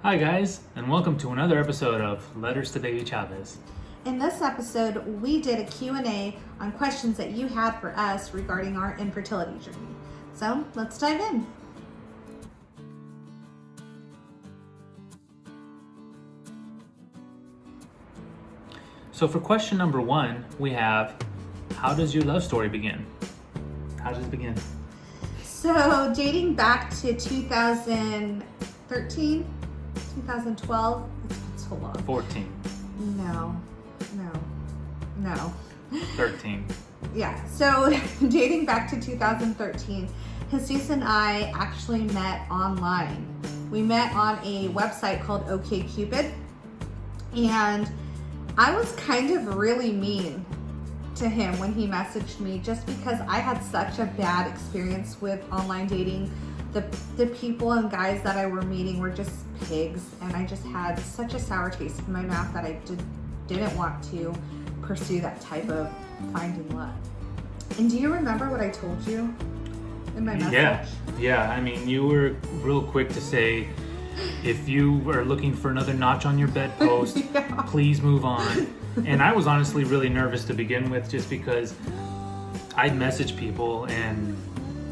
Hi guys, and welcome to another episode of Letters to Baby Chavez. In this episode, we did a Q&A on questions that you had for us regarding our infertility journey. So let's dive in. So for question number 1, we have, how does your love story begin? How does it begin? So dating back to 2013, 2012, it's been so long. 14. No. 13. Yeah, so dating back to 2013, Jesus and I actually met online. We met on a website called OkCupid, and I was kind of really mean to him when he messaged me just because I had such a bad experience with online dating. The people and guys that I were meeting were just pigs, and I just had such a sour taste in my mouth that I didn't want to pursue that type of finding love. And do you remember what I told you in my message? Yeah. I mean, you were real quick to say, if you are looking for another notch on your bedpost, Yeah. please move on. And I was honestly really nervous to begin with, just because I'd message people and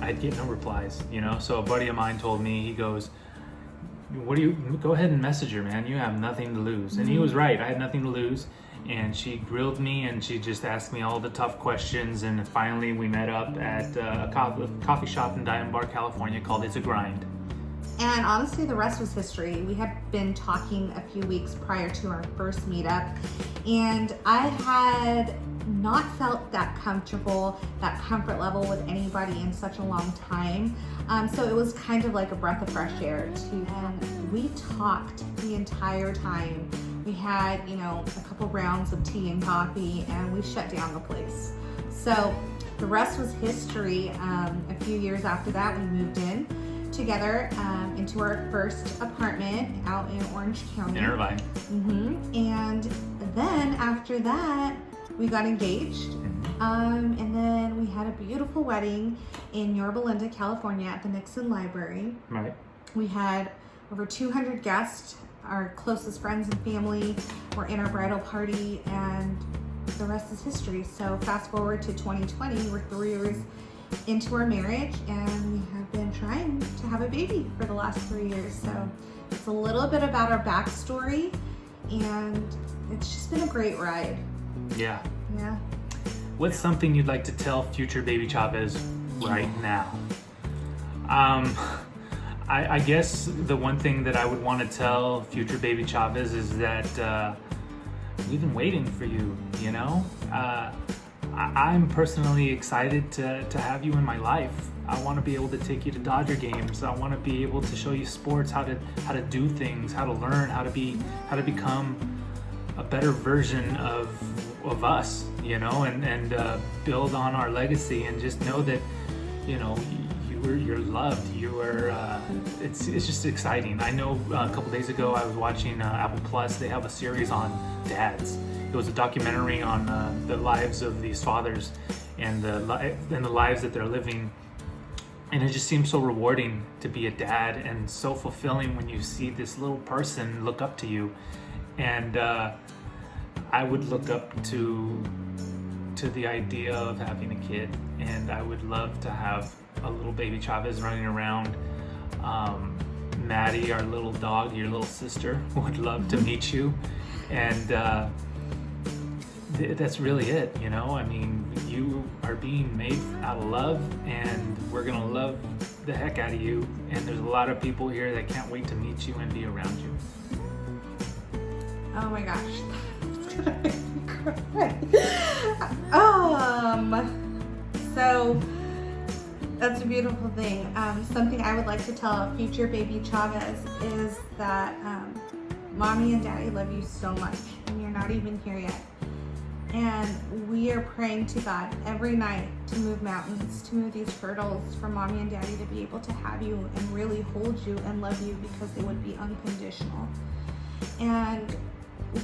I'd get no replies, So a buddy of mine told me, he goes, go ahead and message her, man. You have nothing to lose. And he was right. I had nothing to lose. And she grilled me and she just asked me all the tough questions. And finally we met up at a coffee shop in Diamond Bar, California called It's a Grind. And honestly, the rest was history. We had been talking a few weeks prior to our first meetup, and I had not felt that comfortable, that comfort level with anybody in such a long time. So it was kind of like a breath of fresh air and we talked the entire time. We had, a couple rounds of tea and coffee, and we shut down the place. So the rest was history. A few years after that, we moved in together into our first apartment out in Orange County. In Irvine. And then after that, we got engaged. And then we had a beautiful wedding in Yorba Linda, California at the Nixon Library. Right. We had over 200 guests. Our closest friends and family were in our bridal party, and the rest is history. So fast forward to 2020, we're 3 years into our marriage, and we have been trying to have a baby for the last 3 years. So it's a little bit about our backstory, and it's just been a great ride. Yeah. Yeah. What's something you'd like to tell future Baby Chavez right now? I guess the one thing that I would want to tell future Baby Chavez is that we've been waiting for you, I'm personally excited to have you in my life. I want to be able to take you to Dodger games. I want to be able to show you sports, how to do things, how to learn, how to become a better version of us, and build on our legacy, and just know that, you're loved. You are. It's just exciting. I know a couple days ago I was watching Apple Plus. They have a series on dads. It was a documentary on the lives of these fathers and the lives that they're living. And it just seems so rewarding to be a dad, and so fulfilling when you see this little person look up to you. And I would look up to the idea of having a kid, and I would love to have a little baby Chavez running around. Maddie, our little dog, your little sister, would love to meet you. And that's really it, I mean, you are being made out of love, and we're gonna love the heck out of you. And there's a lot of people here that can't wait to meet you and be around you. Oh my gosh. So that's a beautiful thing. Something I would like to tell future Baby Chavez is that Mommy and Daddy love you so much, and you're not even here yet. And we are praying to God every night to move mountains, to move these hurdles for Mommy and Daddy to be able to have you and really hold you and love you, because they would be unconditional. And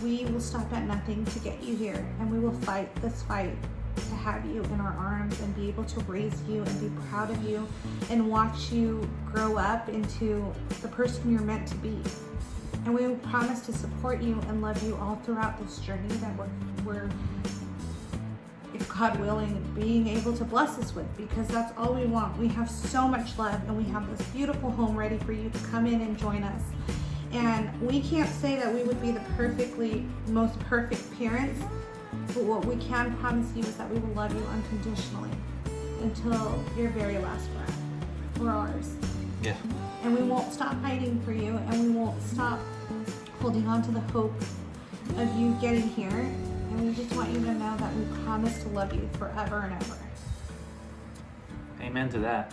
we will stop at nothing to get you here, and we will fight this fight to have you in our arms and be able to raise you and be proud of you and watch you grow up into the person you're meant to be. And we promise to support you and love you all throughout this journey that we're, if God willing, being able to bless us with, because that's all we want. We have so much love, and we have this beautiful home ready for you to come in and join us. And we can't say that we would be the most perfect parents, but what we can promise you is that we will love you unconditionally until your very last breath. We're ours. Yeah. And we won't stop fighting for you, and we won't stop holding on to the hope of you getting here. And we just want you to know that we promise to love you forever and ever. Amen to that.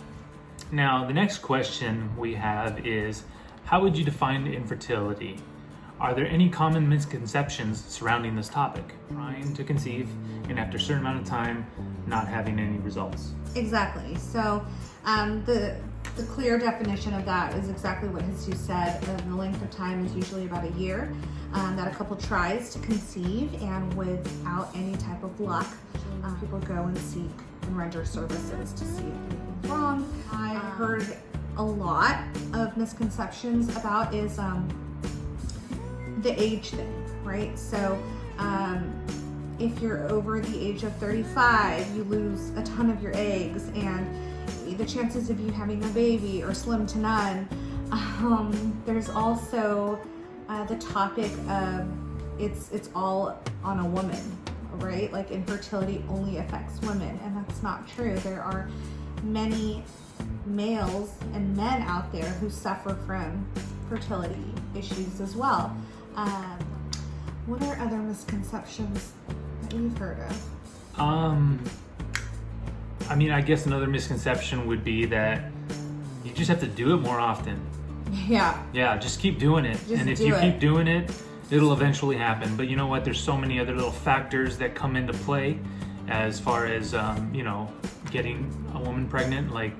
Now, the next question we have is, how would you define infertility? Are there any common misconceptions surrounding this topic? Trying to conceive, and after a certain amount of time, not having any results. Exactly. So the clear definition of that is exactly what Jesus said. The length of time is usually about a year that a couple tries to conceive, and without any type of luck, people go and seek and render services to see if anything's wrong. I heard a lot of misconceptions about is the age thing, right? So if you're over the age of 35, you lose a ton of your eggs, and the chances of you having a baby are slim to none. There's also the topic of it's all on a woman, right? Like infertility only affects women, and that's not true. There are many males and men out there who suffer from fertility issues as well. What are other misconceptions that you've heard of? I mean, I guess another misconception would be that you just have to do it more often. Yeah. Yeah, just keep doing it. Just and if do you it. keep doing it, it'll eventually happen. But you know what? There's so many other little factors that come into play as far as, getting a woman pregnant, like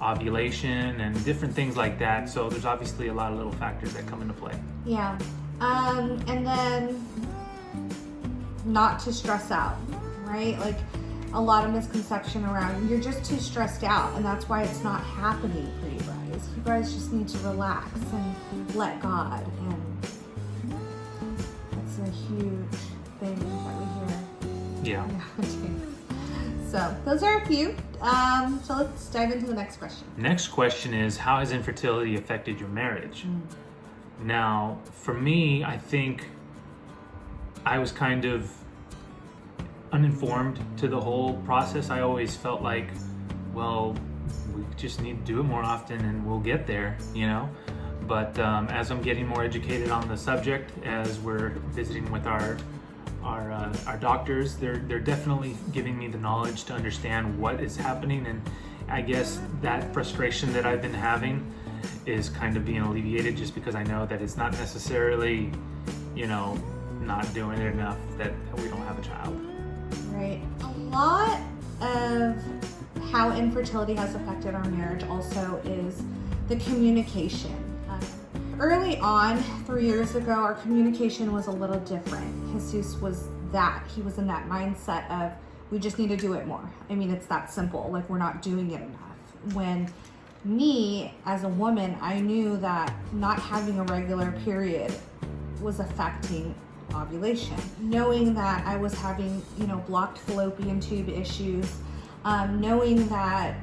ovulation and different things like that. So there's obviously a lot of little factors that come into play. Yeah. And then not to stress out, right? Like a lot of misconception around you're just too stressed out, and that's why it's not happening for you guys. You guys just need to relax and let God, and that's a huge thing that we hear. Yeah. nowadays. So those are a few. So let's dive into the next question. Next question is, how has infertility affected your marriage? Now, for me, I think I was kind of uninformed to the whole process. I always felt like, well, we just need to do it more often and we'll get there, you know? But as I'm getting more educated on the subject, as we're visiting with our doctors, they're definitely giving me the knowledge to understand what is happening, and I guess that frustration that I've been having is kind of being alleviated, just because I know that it's not necessarily, not doing it enough that we don't have a child. Right. A lot of how infertility has affected our marriage also is the communication. Early on, 3 years ago, our communication was a little different. Jesus was that. He was in that mindset of, we just need to do it more. I mean, it's that simple. Like, we're not doing it enough. When me, as a woman, I knew that not having a regular period was affecting ovulation. Knowing that I was having, blocked fallopian tube issues, knowing that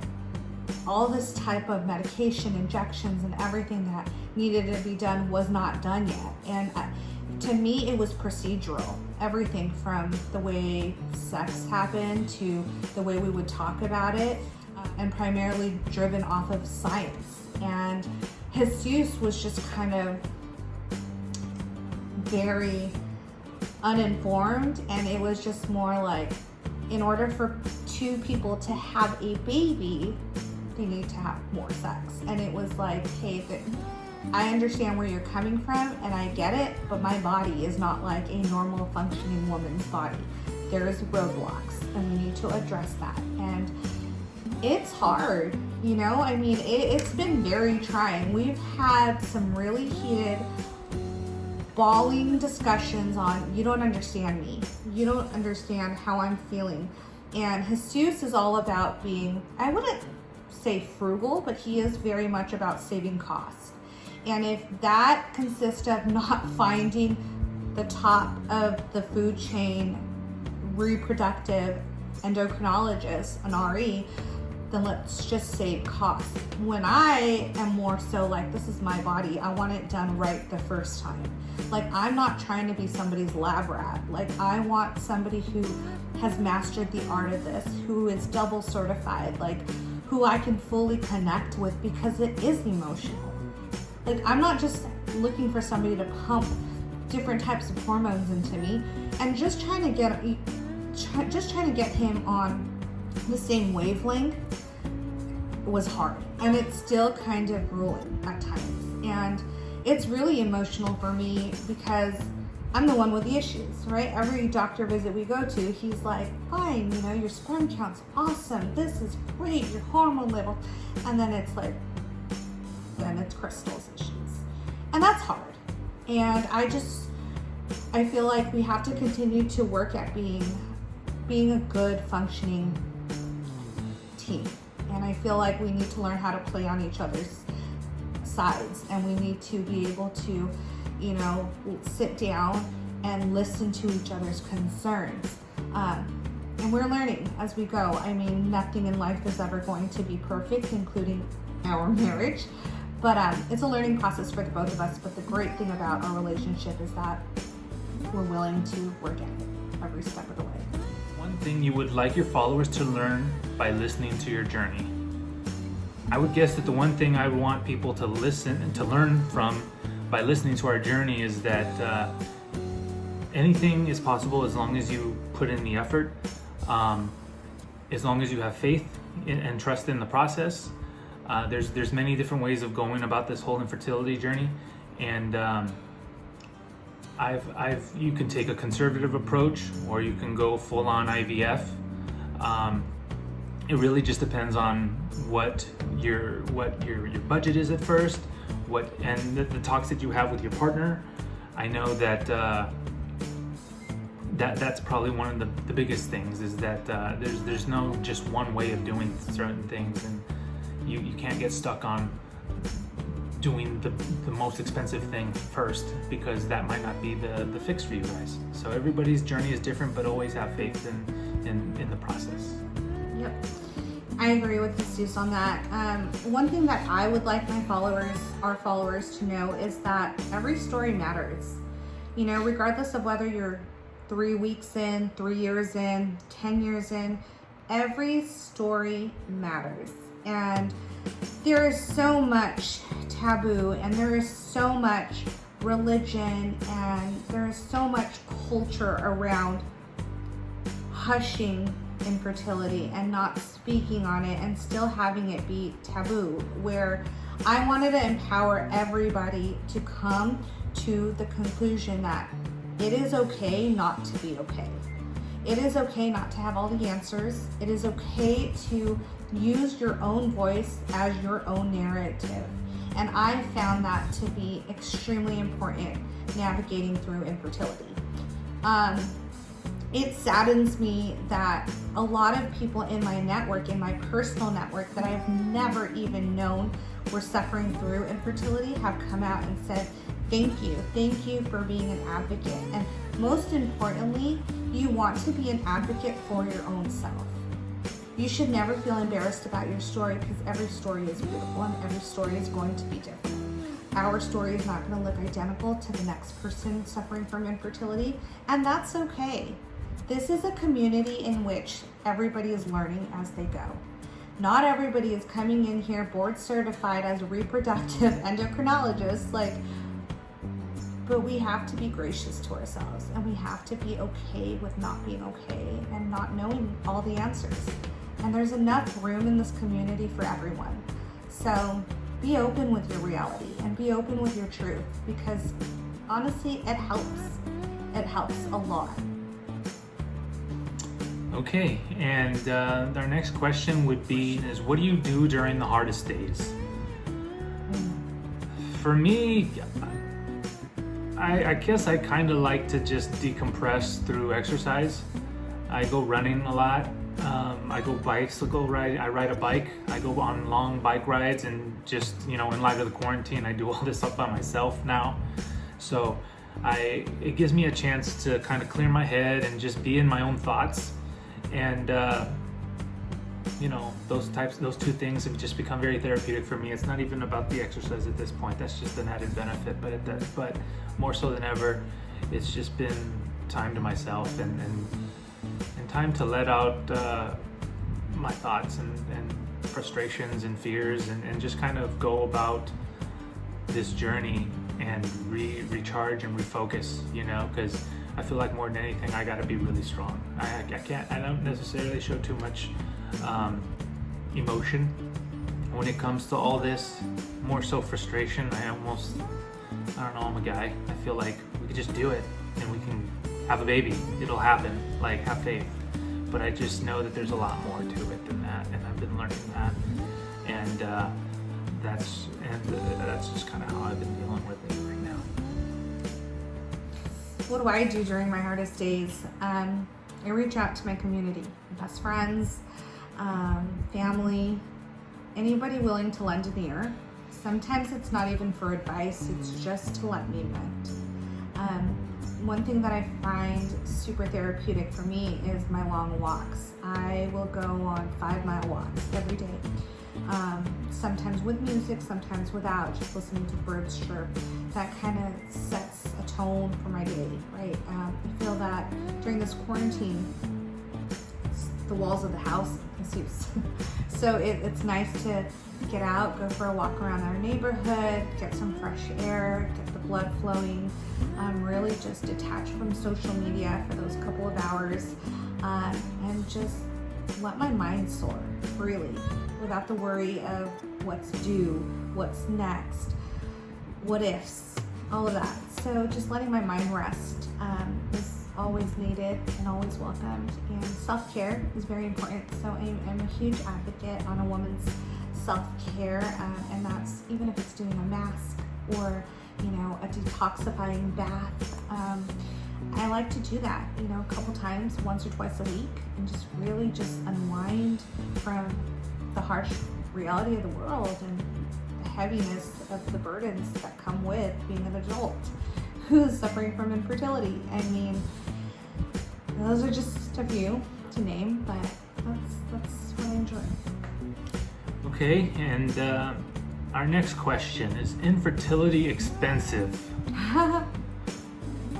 all this type of medication, injections, and everything that needed to be done was not done yet. And to me, it was procedural. Everything from the way sex happened to the way we would talk about it, and primarily driven off of science. And Jesus was just kind of very uninformed, and it was just more like, in order for two people to have a baby, they need to have more sex. And it was like, hey, I understand where you're coming from and I get it, but my body is not like a normal functioning woman's body. There's roadblocks and we need to address that. And it's hard, I mean, it's been very trying. We've had some really heated, bawling discussions on, you don't understand me. You don't understand how I'm feeling. And Jesus is all about being, I wouldn't say frugal, but he is very much about saving costs. And if that consists of not finding the top of the food chain reproductive endocrinologist, an RE, then let's just save costs. When I am more so like, this is my body, I want it done right the first time. Like, I'm not trying to be somebody's lab rat. Like, I want somebody who has mastered the art of this, who is double certified, like who I can fully connect with, because it is emotional. Like, I'm not just looking for somebody to pump different types of hormones into me, and just trying to get him on the same wavelength was hard, and it's still kind of grueling at times. And it's really emotional for me because I'm the one with the issues, right? Every doctor visit we go to, he's like, fine, you know, your sperm count's awesome, this is great, your hormone level, and then it's like, then it's Crystal's issues. And that's hard. And I feel like we have to continue to work at being a good functioning team. And I feel like we need to learn how to play on each other's sides, and we need to be able to, you know, sit down and listen to each other's concerns. And we're learning as we go. I mean, nothing in life is ever going to be perfect, including our marriage. But it's a learning process for the both of us. But the great thing about our relationship is that we're willing to work at it every step of the way. One thing you would like your followers to learn by listening to your journey. I would guess that the one thing I want people to listen and to learn from by listening to our journey is that anything is possible as long as you put in the effort, as long as you have faith and trust in the process. There's many different ways of going about this whole infertility journey, and you can take a conservative approach, or you can go full on IVF. It really just depends on what your budget is at first, and the talks that you have with your partner. I know that that's probably one of the biggest things, is that there's no just one way of doing certain things, and you can't get stuck on doing the most expensive thing first, because that might not be the fix for you guys. So everybody's journey is different, but always have faith in the process. Yep, I agree with Jesus on that. One thing that I would like our followers to know, is that every story matters. You know, regardless of whether you're 3 weeks in, 3 years in, 10 years in, every story matters. And there is so much taboo, and there is so much religion, and there is so much culture around hushing infertility and not speaking on it, and still having it be taboo, where I wanted to empower everybody to come to the conclusion that it is okay not to be okay. It is okay not to have all the answers. It is okay to use your own voice as your own narrative. And I found that to be extremely important navigating through infertility. It saddens me that a lot of people in my network, in my personal network, that I've never even known were suffering through infertility, have come out and said, thank you for being an advocate. And most importantly, you want to be an advocate for your own self. You should never feel embarrassed about your story, because every story is beautiful and every story is going to be different. Our story is not going to look identical to the next person suffering from infertility, and that's okay. This is a community in which everybody is learning as they go. Not everybody is coming in here board certified as a reproductive endocrinologist, but we have to be gracious to ourselves, and we have to be okay with not being okay and not knowing all the answers. And there's enough room in this community for everyone. So be open with your reality and be open with your truth, because honestly, it helps. It helps a lot. Okay, and our next question would be, what do you do during the hardest days? For me, I guess I kind of like to just decompress through exercise. I go running a lot. I go bicycle ride. I ride a bike. I go on long bike rides, and just, in light of the quarantine, I do all this up by myself now. So it gives me a chance to kind of clear my head and just be in my own thoughts. And those two things have just become very therapeutic for me. It's not even about the exercise at this point. That's just an added benefit. But more so than ever, it's just been time to myself and time to let out my thoughts and frustrations and fears, and just kind of go about this journey and recharge and refocus, because I feel like more than anything, I got to be really strong. I don't necessarily show too much emotion when it comes to all this, more so frustration. I don't know, I'm a guy. I feel like we could just do it and we can have a baby. It'll happen, like, have faith. But I just know that there's a lot more to it than that, and I've been learning that. And that's just kind of how I've been dealing with it right now. What do I do during my hardest days? I reach out to my community, best friends, family, anybody willing to lend an ear. Sometimes it's not even for advice, it's just to let me vent. One thing that I find super therapeutic for me is my long walks. I will go on 5-mile walks every day. Sometimes with music, sometimes without, just listening to birds chirp. That kind of sets a tone for my day, right? I feel that during this quarantine, the walls of the house is so it's nice to get out, go for a walk around our neighborhood, get some fresh air, get the blood flowing, really just detach from social media for those couple of hours, and just let my mind soar freely without the worry of what's due, what's next, what ifs, all of that. So just letting my mind rest is always needed and always welcomed, and self-care is very important. So I'm a huge advocate on a woman's self-care, and that's even if it's doing a mask or a detoxifying bath. I like to do that a couple times, once or twice a week, and just really just unwind from the harsh reality of the world and the heaviness of the burdens that come with being an adult who's suffering from infertility. I mean, those are just a few to name, but that's what I enjoy. Okay, and our next question is infertility expensive?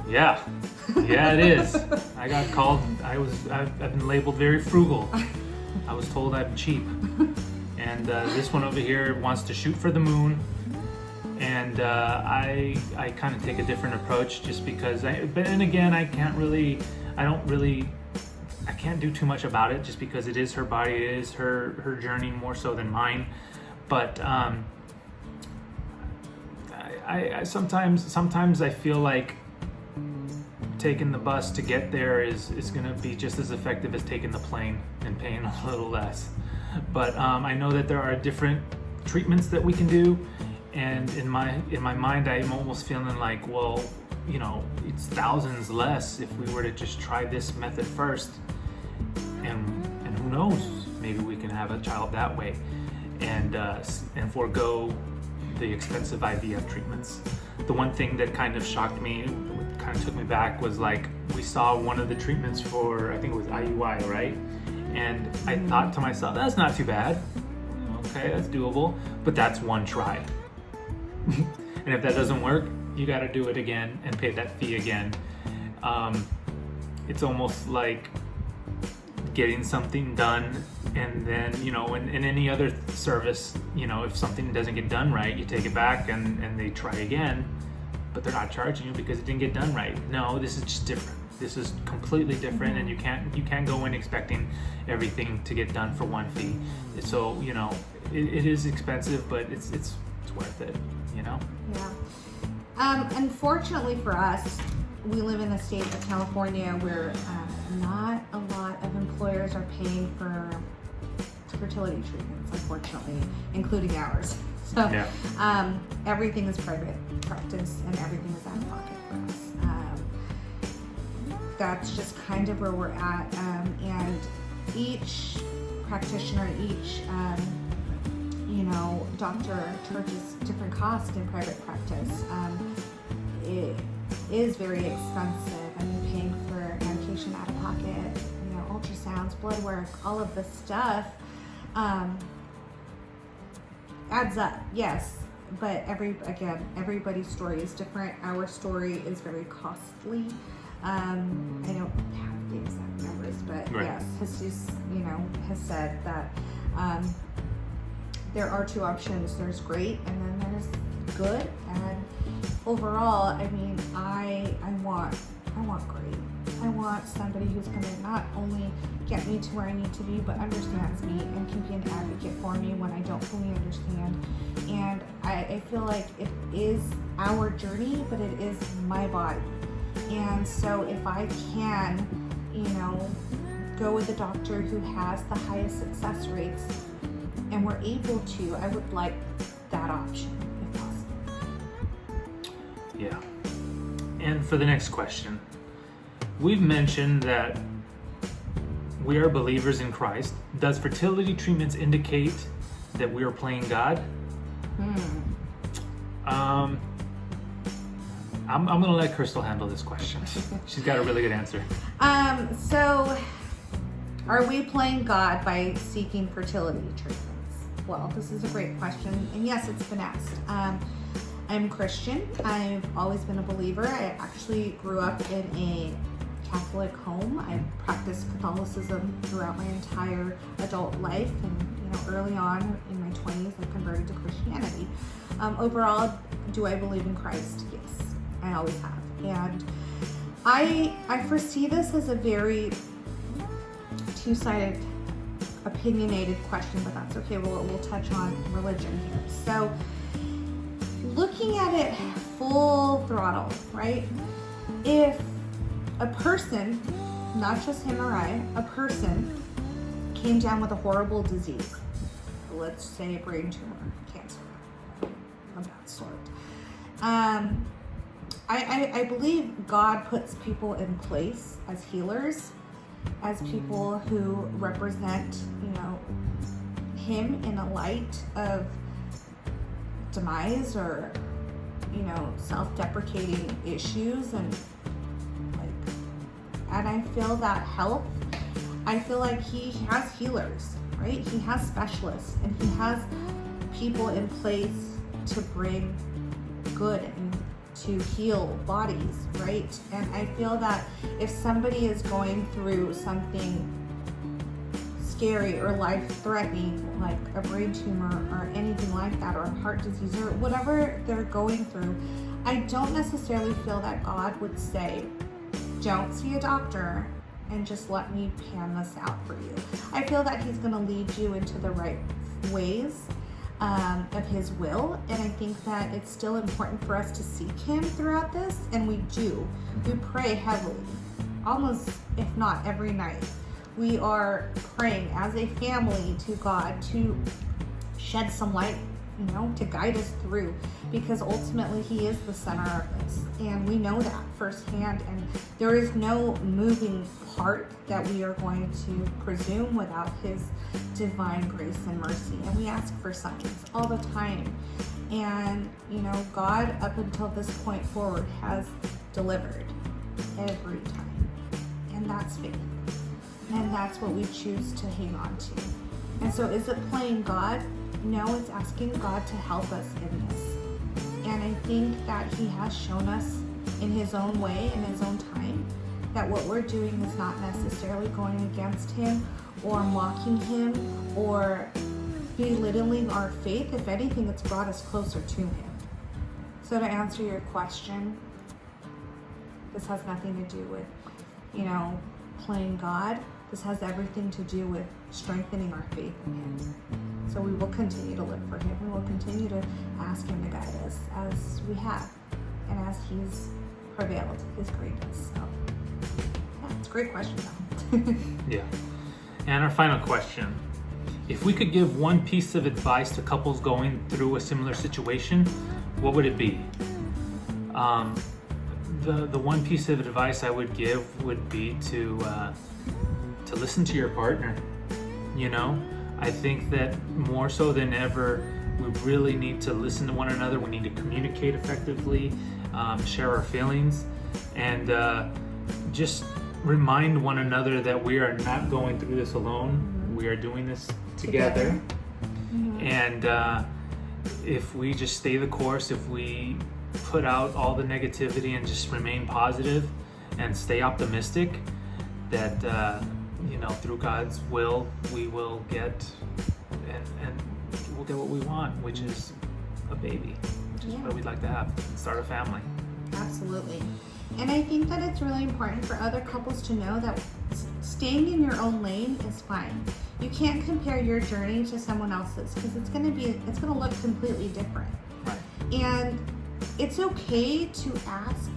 Yeah, it is. I got called, I've been labeled very frugal. I was told I'm cheap. And this one over here wants to shoot for the moon. And I kind of take a different approach just because, I can't do too much about it just because it is her body, it is her journey more so than mine. But I sometimes I feel like taking the bus to get there is going to be just as effective as taking the plane and paying a little less. But I know that there are different treatments that we can do, and in my mind I'm almost feeling like, well, it's thousands less if we were to just try this method first, and who knows, maybe we can have a child that way, and forego the expensive IVF treatments. The one thing that kind of shocked me, kind of took me back, was like, we saw one of the treatments for, I think it was IUI, right? And I thought to myself, that's not too bad. Okay, that's doable, but that's one try. And if that doesn't work, you got to do it again and pay that fee again. It's almost like getting something done, and then in any other service, if something doesn't get done right, you take it back and they try again, but they're not charging you because it didn't get done right. No, this is just different. This is completely different, and you can't go in expecting everything to get done for one fee. So it is expensive, but it's worth it. Yeah. Unfortunately for us, we live in the state of California where not a lot of employers are paying for fertility treatments, unfortunately, including ours. So yeah. Everything is private practice and everything is out of pocket for us. That's just kind of where we're at. And each practitioner, each doctor charges different costs in private practice. It is very expensive. I mean, paying for medication out of pocket, ultrasounds, blood work, all of this stuff adds up, yes. But everybody's story is different. Our story is very costly. I don't have the exact numbers, but right. Yes, Jesus, has said that there are two options. There's great, and then there's good. And overall, I mean, I want great. I want somebody who's going to not only get me to where I need to be, but understands me and can be an advocate for me when I don't fully understand. And I feel like it is our journey, but it is my body. And so if I can, go with a doctor who has the highest success rates and we're able to, I would like that option if possible. Yeah. And for the next question, we've mentioned that we are believers in Christ. Does fertility treatments indicate that we are playing God? I'm going to let Crystal handle this question. She's got a really good answer. So are we playing God by seeking fertility treatments? Well, this is a great question. And yes, it's been asked. I'm Christian. I've always been a believer. I actually grew up in a Catholic home. I practiced Catholicism throughout my entire adult life, and early on in my 20s I converted to Christianity. Overall, do I believe in Christ? Yes, I always have. And I foresee this as a very two-sided, opinionated question, but that's okay. We'll touch on religion here. So looking at it full throttle, right? If a person, not just him or I, a person came down with a horrible disease, let's say a brain tumor, cancer, of that sort. I believe God puts people in place as healers, as people who represent, him in a light of demise or, self-deprecating issues, and I feel that health, I feel like he has healers, right? He has specialists, and he has people in place to bring good and to heal bodies, right? And I feel that if somebody is going through something scary or life-threatening, like a brain tumor or anything like that, or heart disease, or whatever they're going through, I don't necessarily feel that God would say, don't see a doctor and just let me pan this out for you. I feel that he's going to lead you into the right ways of his will, and I think that it's still important for us to seek him throughout this, and we do. We pray heavily, almost if not every night. We are praying as a family to God to shed some light, to guide us through, because ultimately he is the center of this, and we know that firsthand, and there is no moving part that we are going to presume without his divine grace and mercy. And we ask for signs all the time, and God up until this point forward has delivered every time, and that's faith, and that's what we choose to hang on to. And so is it playing God? No, it's asking God to help us in this. And I think that he has shown us in his own way, in his own time, that what we're doing is not necessarily going against him or mocking him or belittling our faith. If anything, it's brought us closer to him. So to answer your question, this has nothing to do with, playing God. This has everything to do with strengthening our faith in him. So we will continue to live for him. We will continue to ask him to guide us as we have, and as he's prevailed his greatness. So yeah, it's a great question though. Yeah. And our final question. If we could give one piece of advice to couples going through a similar situation, what would it be? The one piece of advice I would give would be to listen to your partner. You know, I think that more so than ever, we really need to listen to one another. We need to communicate effectively, share our feelings, and just remind one another that we are not going through this alone. We are doing this together. And if we just stay the course, if we put out all the negativity and just remain positive and stay optimistic, that you know, through God's will, we will get and we'll get what we want, which is a baby, which is what we'd like to have, start a family. Absolutely. And I think that it's really important for other couples to know that staying in your own lane is fine. You can't compare your journey to someone else's, because it's going to look completely different. Right. And it's okay to ask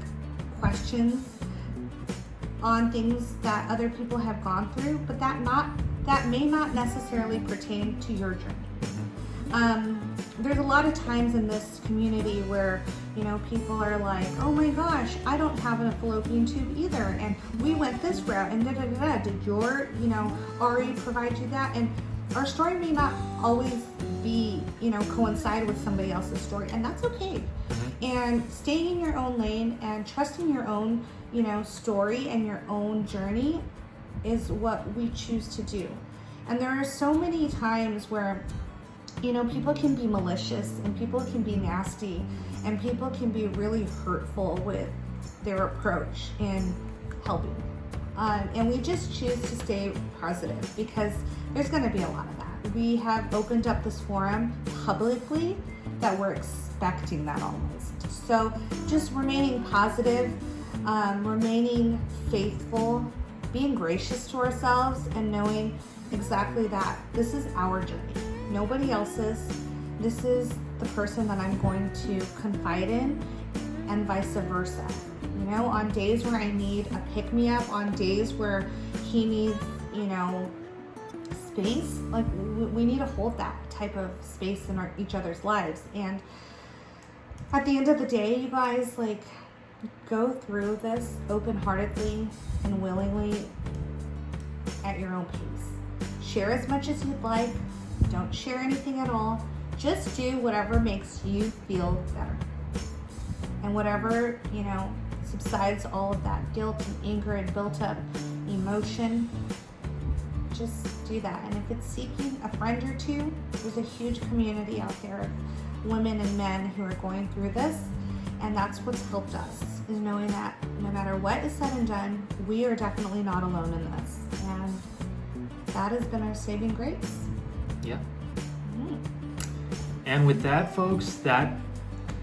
questions on things that other people have gone through, but that may not necessarily pertain to your journey. There's a lot of times in this community where, you know, people are like, oh my gosh, I don't have a fallopian tube either, and we went this route, and did your, you know, RE provide you that? And our story may not always be, you know, coincide with somebody else's story, and that's okay. And staying in your own lane and trusting your own, you know, story and your own journey is what we choose to do. And there are so many times where, you know, people can be malicious and people can be nasty and people can be really hurtful with their approach in helping. And we just choose to stay positive, because there's going to be a lot of that. We have opened up this forum publicly that we're expecting that almost. So just remaining positive, remaining faithful, being gracious to ourselves, and knowing exactly that this is our journey, nobody else's. This is the person that I'm going to confide in, and vice versa. You know, on days where I need a pick-me-up, on days where he needs, you know, space, like we need to hold that type of space in each other's lives. And at the end of the day, you guys, like, go through this open-heartedly and willingly at your own pace. Share as much as you'd like. Don't share anything at all. Just do whatever makes you feel better. And whatever, you know, subsides all of that guilt and anger and built up emotion, just do that. And if it's seeking a friend or two, there's a huge community out there of women and men who are going through this. And that's what's helped us, is knowing that no matter what is said and done, we are definitely not alone in this. And that has been our saving grace. Yeah. And with that, folks, that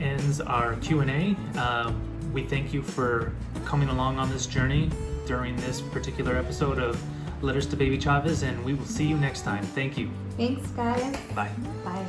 ends our Q&A. We thank you for coming along on this journey during this particular episode of Letters to Baby Chavez, and we will see you next time. Thank you. Thanks, guys. Bye. Bye.